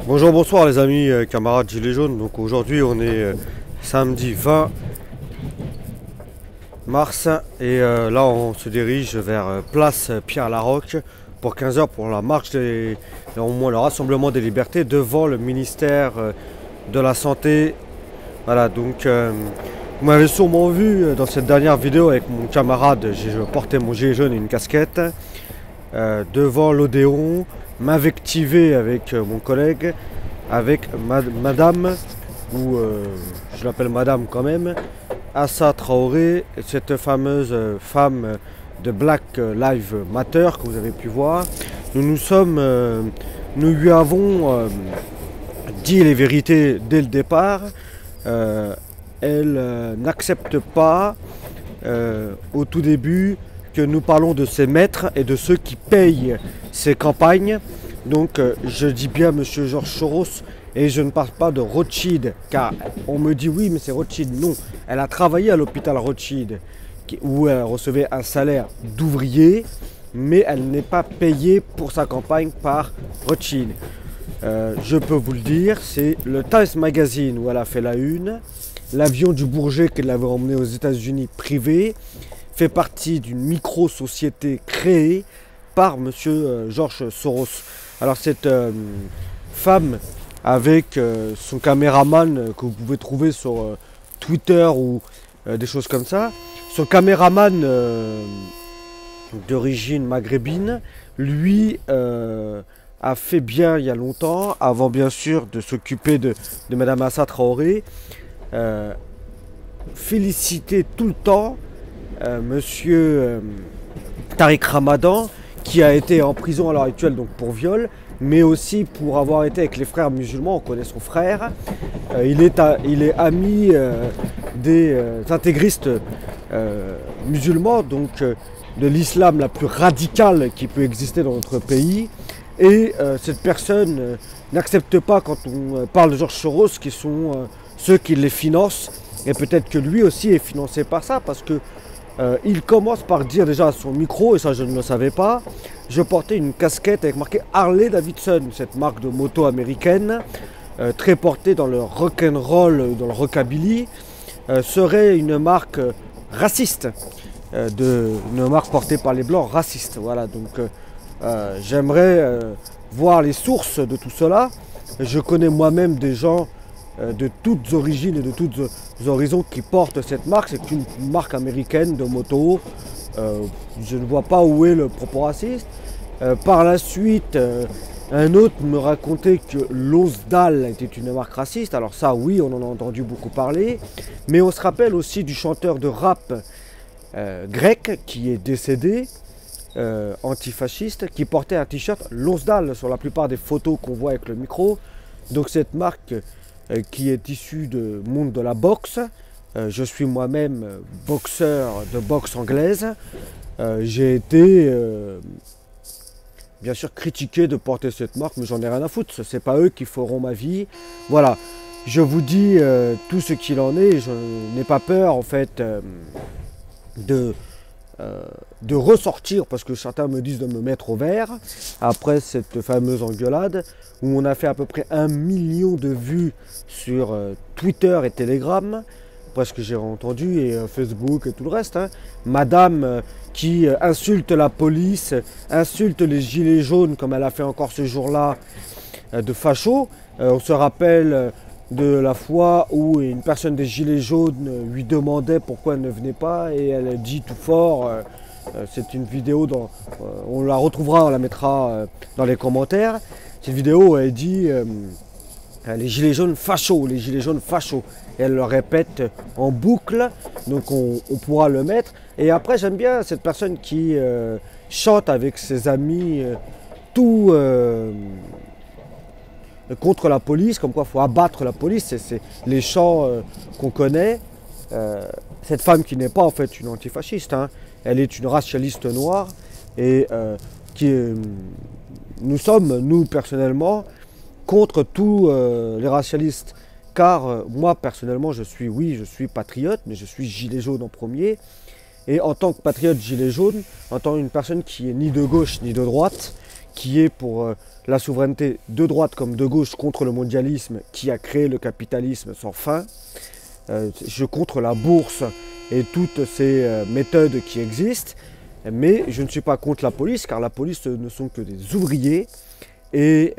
Bonjour, bonsoir les amis, camarades Gilets jaunes. Donc aujourd'hui on est samedi 20 mars et là on se dirige vers place Pierre-Laroque pour 15 h pour la marche au moins le rassemblement des libertés devant le ministère de la Santé. Voilà, donc vous m'avez sûrement vu dans cette dernière vidéo avec mon camarade, je portais mon gilet jaune et une casquette devant l'Odéon, m'invectiver avec mon collègue, avec madame, ou je l'appelle madame quand même, Assa Traoré, cette fameuse femme de Black Lives Matter que vous avez pu voir. Nous lui avons dit les vérités dès le départ. Elle n'accepte pas au tout début que nous parlons de ses maîtres et de ceux qui payent ses campagnes. Donc je dis bien monsieur Georges Soros et je ne parle pas de Rothschild, car on me dit oui mais c'est Rothschild. Non, elle a travaillé à l'hôpital Rothschild où elle recevait un salaire d'ouvrier, mais elle n'est pas payée pour sa campagne par Rothschild. Je peux vous le dire, c'est le Times Magazine où elle a fait la une. L'avion du Bourget qui l'avait emmené aux États-Unis privé fait partie d'une micro-société créée par monsieur Georges Soros. Alors cette femme avec son caméraman que vous pouvez trouver sur Twitter ou des choses comme ça, son caméraman d'origine maghrébine, lui a fait bien il y a longtemps, avant bien sûr de s'occuper de madame Assa Traoré, féliciter tout le temps monsieur Tariq Ramadan, qui a été en prison à l'heure actuelle donc pour viol, mais aussi pour avoir été avec les frères musulmans. On connaît son frère. Il est ami des intégristes musulmans, donc de l'islam la plus radicale qui peut exister dans notre pays. Et cette personne n'accepte pas quand on parle de Georges Soros, qui sont ceux qui les financent. Et peut-être que lui aussi est financé par ça, parce que il commence par dire déjà à son micro, et ça je ne le savais pas, je portais une casquette avec marqué Harley Davidson, cette marque de moto américaine, très portée dans le rock'n'roll, dans le rockabilly, serait une marque raciste, une marque portée par les blancs racistes. Voilà, donc j'aimerais voir les sources de tout cela. Je connais moi-même des gens de toutes origines et de tous horizons qui portent cette marque. C'est une marque américaine de moto. Je ne vois pas où est le propos raciste. Par la suite, un autre me racontait que Lonsdal était une marque raciste. Alors ça, oui, on en a entendu beaucoup parler. Mais on se rappelle aussi du chanteur de rap grec qui est décédé, antifasciste, qui portait un t-shirt Lonsdal sur la plupart des photos qu'on voit avec le micro. Donc cette marque qui est issue du monde de la boxe. Je suis moi-même boxeur de boxe anglaise. J'ai été bien sûr critiqué de porter cette marque, mais j'en ai rien à foutre. C'est pas eux qui feront ma vie. Voilà, je vous dis tout ce qu'il en est. Je n'ai pas peur en fait de ressortir, parce que certains me disent de me mettre au vert après cette fameuse engueulade où on a fait à peu près 1 million de vues sur Twitter et Telegram, parce que j'ai entendu, et Facebook et tout le reste, hein. Madame qui insulte la police, insulte les gilets jaunes comme elle a fait encore ce jour-là de facho. On se rappelle de la fois où une personne des gilets jaunes lui demandait pourquoi elle ne venait pas, et elle dit tout fort, c'est une vidéo, on la retrouvera, on la mettra dans les commentaires, cette vidéo où elle dit les gilets jaunes fachos, les gilets jaunes fachos, et elle le répète en boucle, donc on pourra le mettre. Et après j'aime bien cette personne qui chante avec ses amis tout contre la police, comme quoi il faut abattre la police, c'est les chants qu'on connaît. Cette femme qui n'est pas en fait une antifasciste, hein, elle est une racialiste noire, et nous sommes, nous personnellement, contre tous les racialistes, car moi personnellement je suis patriote, mais je suis gilet jaune en premier, et en tant que patriote gilet jaune, en tant qu'une personne qui est ni de gauche ni de droite, qui est pour la souveraineté de droite comme de gauche contre le mondialisme qui a créé le capitalisme sans fin. Je suis contre la bourse et toutes ces méthodes qui existent, mais je ne suis pas contre la police, car la police ne sont que des ouvriers, et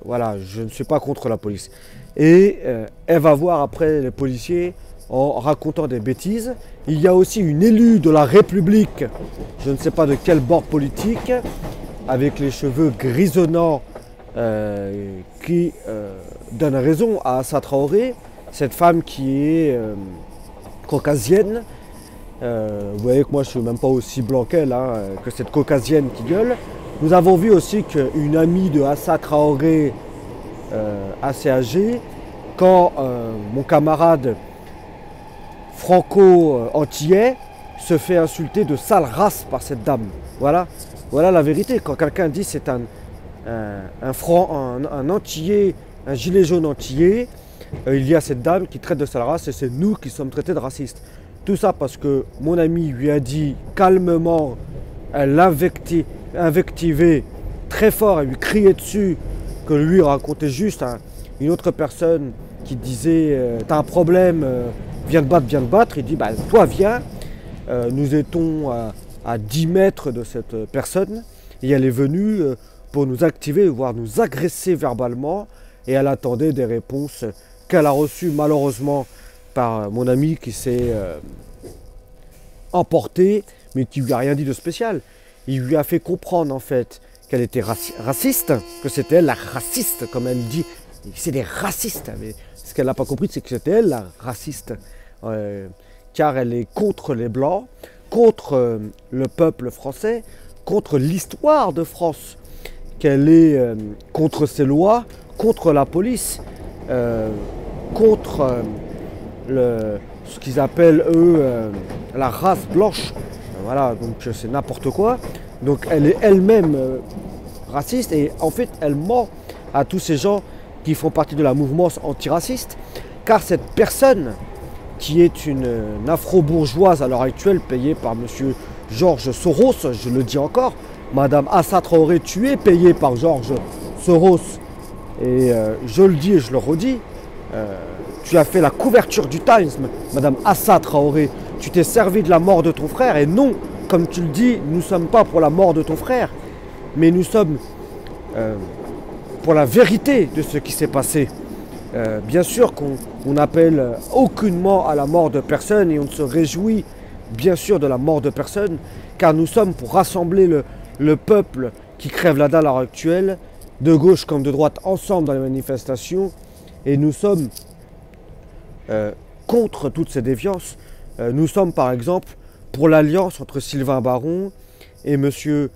voilà, je ne suis pas contre la police. Et elle va voir après les policiers en racontant des bêtises. Il y a aussi une élue de la République, je ne sais pas de quel bord politique, avec les cheveux grisonnants, qui donne raison à Assa Traoré, cette femme qui est caucasienne. Vous voyez que moi je ne suis même pas aussi blanc qu'elle, hein, que cette caucasienne qui gueule. Nous avons vu aussi qu'une amie de Assa Traoré, assez âgée, quand mon camarade franco-antillais se fait insulter de sale race par cette dame. Voilà, voilà la vérité. Quand quelqu'un dit c'est un antillais, un gilet jaune antillais, il y a cette dame qui traite de sale race et c'est nous qui sommes traités de racistes. Tout ça parce que mon ami lui a dit calmement, elle l'invectivait très fort, elle lui criait dessus, que lui racontait juste une autre personne qui disait t'as un problème, viens te battre. Il dit bah toi viens. Nous étions à 10 mètres de cette personne et elle est venue pour nous activer, voire nous agresser verbalement, et elle attendait des réponses qu'elle a reçues malheureusement par mon ami qui s'est emporté, mais qui lui a rien dit de spécial. Il lui a fait comprendre en fait qu'elle était raciste, que c'était elle la raciste, comme elle dit. C'est des racistes, mais ce qu'elle n'a pas compris, c'est que c'était elle la raciste, car elle est contre les Blancs, contre le peuple français, contre l'histoire de France, qu'elle est contre ses lois, contre la police, contre ce qu'ils appellent eux la race blanche. Voilà, donc c'est n'importe quoi. Donc elle est elle-même raciste et en fait elle ment à tous ces gens qui font partie de la mouvance antiraciste, car cette personne qui est une afro-bourgeoise à l'heure actuelle payée par monsieur Georges Soros, je le dis encore, madame Assa Traoré, tu es payée par Georges Soros, et je le dis et je le redis, tu as fait la couverture du Times, madame Assa Traoré, tu t'es servi de la mort de ton frère, et non, comme tu le dis, nous ne sommes pas pour la mort de ton frère, mais nous sommes pour la vérité de ce qui s'est passé. Bien sûr qu'on n'appelle aucunement à la mort de personne et on se réjouit bien sûr de la mort de personne, car nous sommes pour rassembler le peuple qui crève la dalle à l'heure actuelle, de gauche comme de droite, ensemble dans les manifestations, et nous sommes contre toutes ces déviances. Nous sommes par exemple pour l'alliance entre Sylvain Baron et monsieur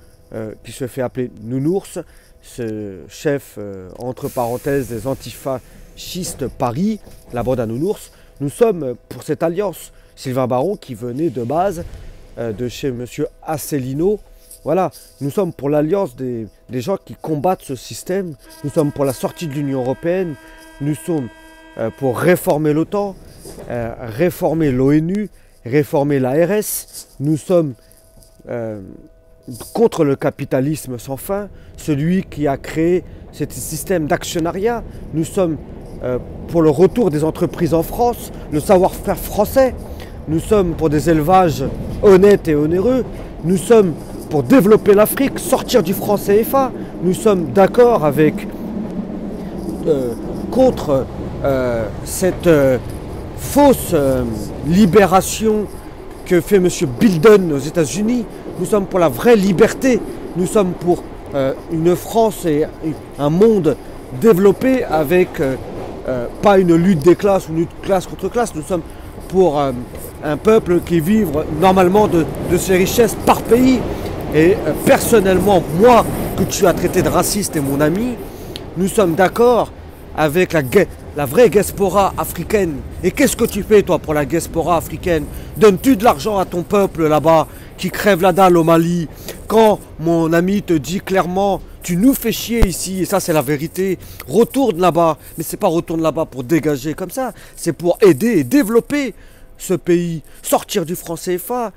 qui se fait appeler Nounours, ce chef entre parenthèses des antifascistes Paris, la bande à Nounours. Nous sommes pour cette alliance. Sylvain Baron qui venait de base de chez monsieur Asselineau. Voilà, nous sommes pour l'alliance des gens qui combattent ce système. Nous sommes pour la sortie de l'Union européenne. Nous sommes pour réformer l'OTAN, réformer l'ONU, réformer l'ARS. Nous sommes contre le capitalisme sans fin, celui qui a créé ce système d'actionnariat. Nous sommes pour le retour des entreprises en France, le savoir-faire français. Nous sommes pour des élevages honnêtes et onéreux. Nous sommes pour développer l'Afrique, sortir du franc CFA. Nous sommes d'accord avec contre cette fausse libération que fait M. Biden aux États-Unis. Nous sommes pour la vraie liberté. Nous sommes pour une France et un monde développé avec pas une lutte des classes ou une lutte classe contre classe. Nous sommes pour un peuple qui vive normalement de ses richesses par pays. Et personnellement, moi, que tu as traité de raciste et mon ami, nous sommes d'accord avec la vraie diaspora africaine. Et qu'est-ce que tu fais, toi, pour la diaspora africaine? Donnes-tu de l'argent à ton peuple là-bas, qui crève la dalle au Mali? Quand mon ami te dit clairement, tu nous fais chier ici, et ça c'est la vérité, retourne là-bas. Mais c'est pas retourne là-bas pour dégager comme ça, c'est pour aider et développer ce pays, sortir du franc CFA,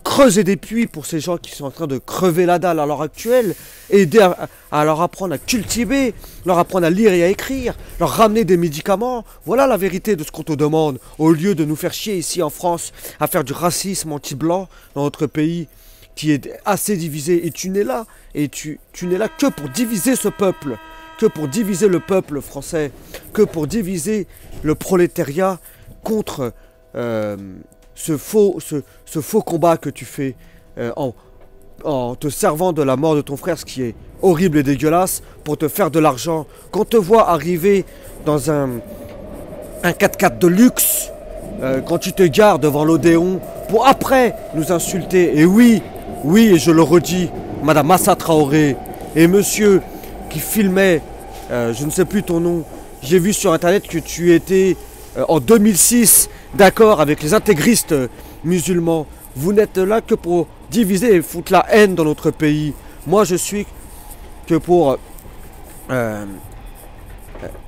creuser des puits pour ces gens qui sont en train de crever la dalle à l'heure actuelle, aider à leur apprendre à cultiver, leur apprendre à lire et à écrire, leur ramener des médicaments. Voilà la vérité de ce qu'on te demande, au lieu de nous faire chier ici en France à faire du racisme anti-blanc dans notre pays qui est assez divisé. Et tu n'es là, tu n'es là que pour diviser ce peuple, que pour diviser le peuple français, que pour diviser le prolétariat contre ce faux combat que tu fais en te servant de la mort de ton frère, ce qui est horrible et dégueulasse, pour te faire de l'argent. Quand on te voit arriver dans un 4x4 de luxe, quand tu te gares devant l'Odéon, pour après nous insulter, et oui, et je le redis, Madame Assa Traoré, et monsieur qui filmait, je ne sais plus ton nom, j'ai vu sur internet que tu étais en 2006 d'accord avec les intégristes musulmans. Vous n'êtes là que pour diviser et foutre la haine dans notre pays. Moi je suis que pour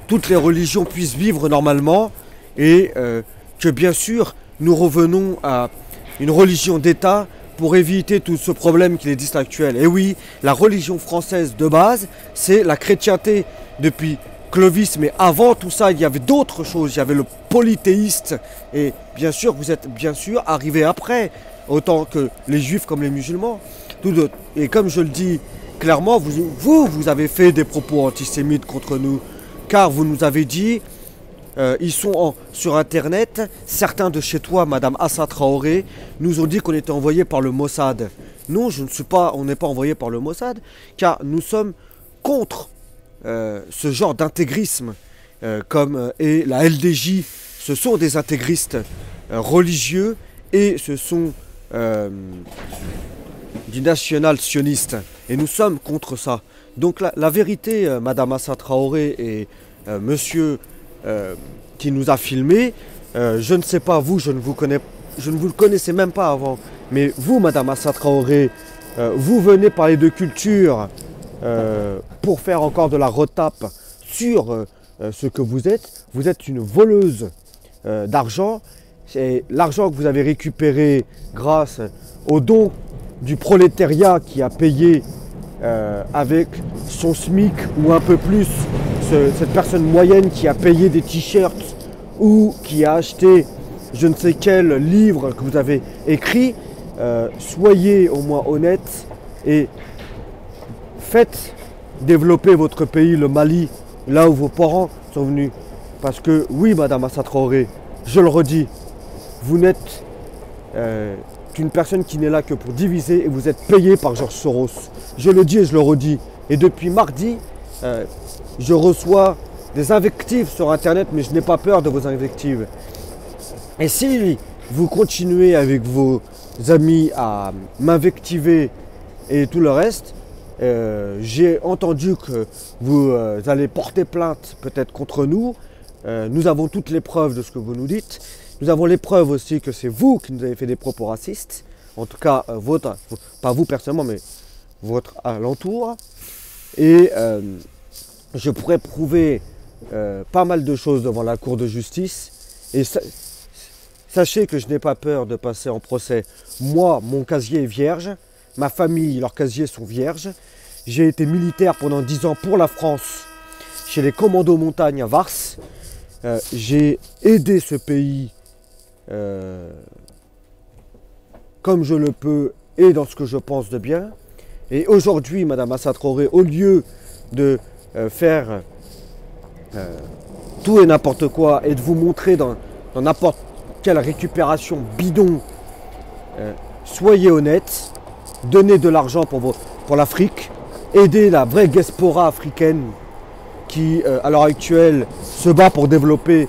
toutes les religions puissent vivre normalement et que bien sûr nous revenons à une religion d'État pour éviter tout ce problème qui existe actuel. Et oui, la religion française de base, c'est la chrétienté depuis Clovis, mais avant tout ça, il y avait d'autres choses. Il y avait le polythéiste. Et bien sûr, vous êtes bien sûr arrivé après, autant que les juifs comme les musulmans. Et comme je le dis clairement, vous avez fait des propos antisémites contre nous, car vous nous avez dit, ils sont sur internet, certains de chez toi, Madame Assa Traoré, nous ont dit qu'on était envoyés par le Mossad. Non, on n'est pas envoyé par le Mossad, car nous sommes contre ce genre d'intégrisme, comme et la LDJ, ce sont des intégristes religieux et ce sont du national sioniste. Et nous sommes contre ça. Donc la vérité, Madame Assa Traoré et monsieur qui nous a filmé, je ne sais pas, vous, je ne vous le connaissais même pas avant, mais vous, Madame Assa Traoré, vous venez parler de culture pour faire encore de la retape sur ce que vous êtes. Vous êtes une voleuse d'argent. C'est l'argent que vous avez récupéré grâce aux dons du prolétariat qui a payé avec son SMIC ou un peu plus, cette personne moyenne qui a payé des t-shirts ou qui a acheté je ne sais quel livre que vous avez écrit. Soyez au moins honnête et faites développer votre pays, le Mali, là où vos parents sont venus. Parce que oui, Madame Assa Traoré, je le redis, vous n'êtes qu'une personne qui n'est là que pour diviser et vous êtes payé par Georges Soros. Je le dis et je le redis. Et depuis mardi, je reçois des invectives sur internet, mais je n'ai pas peur de vos invectives. Et si vous continuez avec vos amis à m'invectiver et tout le reste, j'ai entendu que vous allez porter plainte peut-être contre nous. Nous avons toutes les preuves de ce que vous nous dites. Nous avons les preuves aussi que c'est vous qui nous avez fait des propos racistes. En tout cas, pas vous personnellement, mais votre alentour. Et je pourrais prouver pas mal de choses devant la Cour de justice. Et sachez que je n'ai pas peur de passer en procès. Moi, mon casier est vierge. Ma famille, leurs casiers sont vierges. J'ai été militaire pendant 10 ans pour la France, chez les commandos montagne à Vars. J'ai aidé ce pays comme je le peux et dans ce que je pense de bien. Et aujourd'hui, Madame Assa Traoré, au lieu de faire tout et n'importe quoi et de vous montrer dans n'importe quelle récupération bidon, soyez honnête, donnez de l'argent pour l'Afrique, aidez la vraie diaspora africaine qui, à l'heure actuelle, se bat pour développer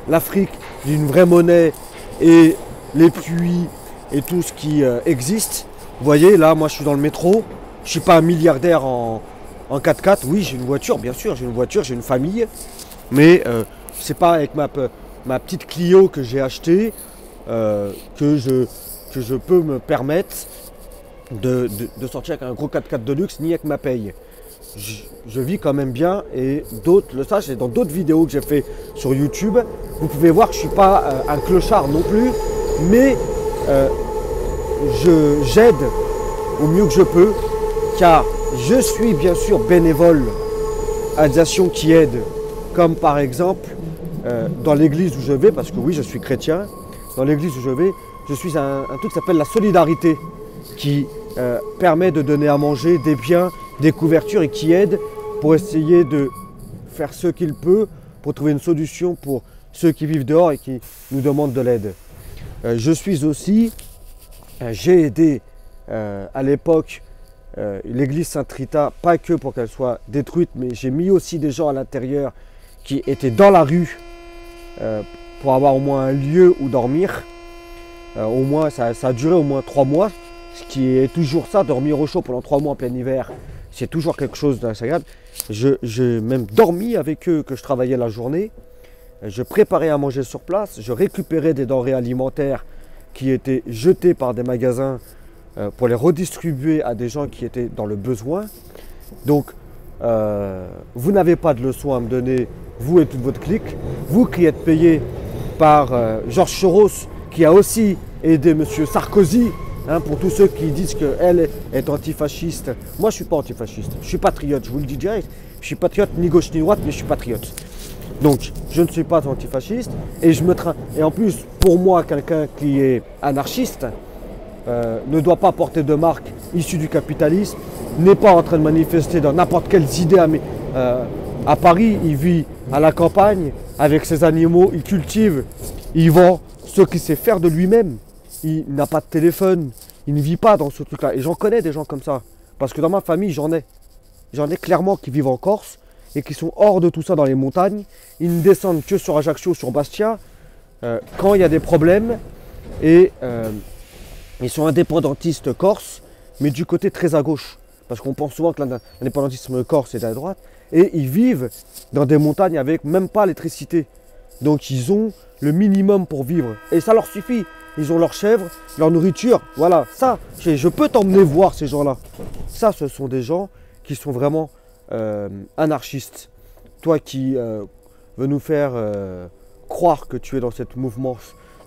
l'Afrique d'une vraie monnaie et les puits et tout ce qui existe. Vous voyez, là, moi, je suis dans le métro. Je ne suis pas un milliardaire en 4x4. Oui, j'ai une voiture, bien sûr, j'ai une voiture, j'ai une famille. Mais c'est pas avec ma petite Clio que j'ai achetée que je peux me permettre de sortir avec un gros 4x4 de luxe, ni avec ma paye. Je vis quand même bien et d'autres le sachent. Et dans d'autres vidéos que j'ai fait sur YouTube, vous pouvez voir que je ne suis pas un clochard non plus. Mais j'aide au mieux que je peux, car je suis bien sûr bénévole à des actions qui aident, comme par exemple dans l'église où je vais, parce que oui, je suis chrétien, dans l'église où je vais, je suis un truc qui s'appelle la solidarité, qui permet de donner à manger des biens, des couvertures et qui aide pour essayer de faire ce qu'il peut pour trouver une solution pour ceux qui vivent dehors et qui nous demandent de l'aide. Je suis aussi, j'ai aidé à l'époque l'église Sainte-Rita, pas que pour qu'elle soit détruite, mais j'ai mis aussi des gens à l'intérieur qui étaient dans la rue pour avoir au moins un lieu où dormir. Au moins, ça a duré au moins 3 mois, ce qui est toujours ça, dormir au chaud pendant 3 mois en plein hiver, c'est toujours quelque chose d'agréable. J'ai même dormi avec eux que je travaillais la journée. Je préparais à manger sur place, je récupérais des denrées alimentaires qui étaient jetées par des magasins pour les redistribuer à des gens qui étaient dans le besoin. Donc, vous n'avez pas de leçon à me donner, vous et toute votre clique. Vous qui êtes payé par Georges Soros, qui a aussi aidé M. Sarkozy, hein, pour tous ceux qui disent qu'elle est antifasciste. Moi, je ne suis pas antifasciste, je suis patriote, je vous le dis direct. Je suis patriote ni gauche ni droite, mais je suis patriote. Donc, je ne suis pas antifasciste et et en plus, pour moi, quelqu'un qui est anarchiste ne doit pas porter de marque issue du capitalisme, n'est pas en train de manifester dans n'importe quelles idées. À Paris, il vit à la campagne avec ses animaux, il cultive, il vend ce qu'il sait faire de lui-même. Il n'a pas de téléphone, il ne vit pas dans ce truc-là. Et j'en connais des gens comme ça, parce que dans ma famille, j'en ai. J'en ai clairement qui vivent en Corse et qui sont hors de tout ça dans les montagnes. Ils ne descendent que sur Ajaccio, sur Bastia, quand il y a des problèmes. Et ils sont indépendantistes corses, mais du côté très à gauche. Parce qu'on pense souvent que l'indépendantisme corse est à droite. Et ils vivent dans des montagnes avec même pas l'électricité. Donc ils ont le minimum pour vivre. Et ça leur suffit. Ils ont leurs chèvres, leur nourriture. Voilà, ça, je peux t'emmener voir ces gens-là. Ça, ce sont des gens qui sont vraiment anarchistes. Toi qui veux nous faire croire que tu es dans cette mouvement,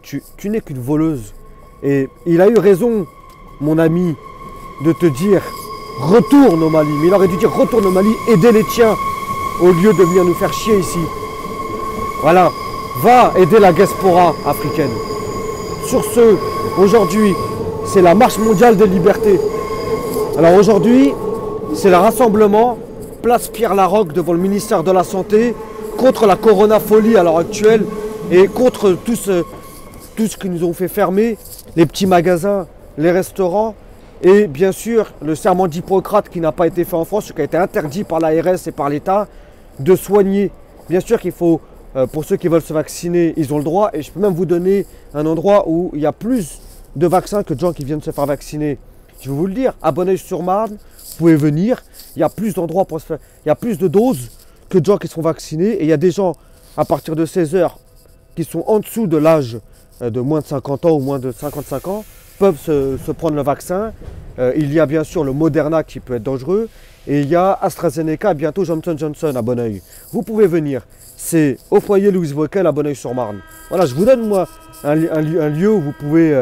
tu n'es qu'une voleuse. Et il a eu raison, mon ami, de te dire retourne au Mali. Mais il aurait dû dire retourne au Mali, aider les tiens, au lieu de venir nous faire chier ici. Voilà, va aider la diaspora africaine. Sur ce, aujourd'hui, c'est la marche mondiale des libertés. Alors aujourd'hui, c'est le rassemblement place Pierre-Laroque devant le ministère de la Santé contre la coronafolie à l'heure actuelle et contre tout ce qu'ils nous ont fait fermer, les petits magasins, les restaurants et bien sûr le serment d'Hippocrate qui n'a pas été fait en France, qui a été interdit par l'ARS et par l'État de soigner. Bien sûr qu'il faut, pour ceux qui veulent se vacciner, ils ont le droit et je peux même vous donner un endroit où il y a plus de vaccins que de gens qui viennent se faire vacciner. Je vais vous le dire, à Bonneuil-sur-Marne, vous pouvez venir, il y a plus d'endroits pour se faire, il y a plus de doses que de gens qui sont vaccinés et il y a des gens à partir de 16 heures qui sont en dessous de l'âge de moins de 50 ans ou moins de 55 ans peuvent se prendre le vaccin. Il y a bien sûr le Moderna qui peut être dangereux et il y a AstraZeneca, bientôt Johnson & Johnson à Bonneuil. Vous pouvez venir, c'est au foyer Louise Vauquel à Bonneuil-sur-Marne. Voilà, je vous donne moi un lieu où vous pouvez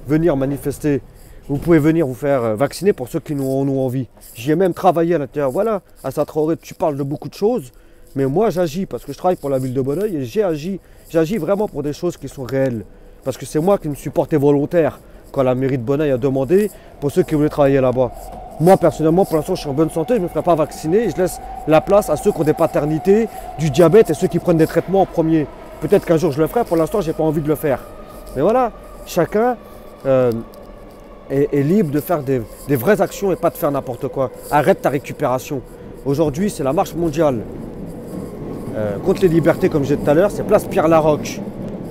venir manifester. Vous pouvez venir vous faire vacciner pour ceux qui en ont envie. J'y ai même travaillé à l'intérieur. Voilà, à Saint-Traoré, tu parles de beaucoup de choses, mais moi j'agis parce que je travaille pour la ville de Bonneuil et j'agis vraiment pour des choses qui sont réelles. Parce que c'est moi qui me suis porté volontaire quand la mairie de Bonneuil a demandé pour ceux qui voulaient travailler là-bas. Moi personnellement, pour l'instant je suis en bonne santé, je ne me ferai pas vacciner et je laisse la place à ceux qui ont des paternités, du diabète et ceux qui prennent des traitements en premier. Peut-être qu'un jour je le ferai, pour l'instant je n'ai pas envie de le faire. Mais voilà, chacun est libre de faire des vraies actions et pas de faire n'importe quoi. Arrête ta récupération. Aujourd'hui, c'est la marche mondiale contre les libertés, comme j'ai dit tout à l'heure. C'est place Pierre-Laroque,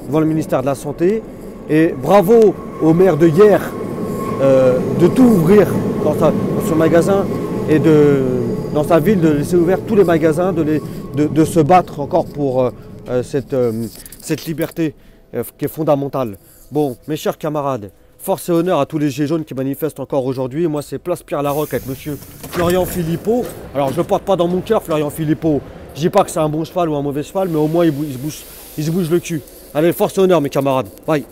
devant le ministère de la Santé. Et bravo au maire de hier de tout ouvrir dans son magasin et dans sa ville, de laisser ouvert tous les magasins, de se battre encore pour cette liberté qui est fondamentale. Bon, mes chers camarades, force et honneur à tous les gilets jaunes qui manifestent encore aujourd'hui. Moi, c'est place Pierre-Laroque avec monsieur Florian Philippot. Alors, je ne porte pas dans mon cœur Florian Philippot. Je dis pas que c'est un bon cheval ou un mauvais cheval, mais au moins, il se bouge le cul. Allez, force et honneur, mes camarades. Bye.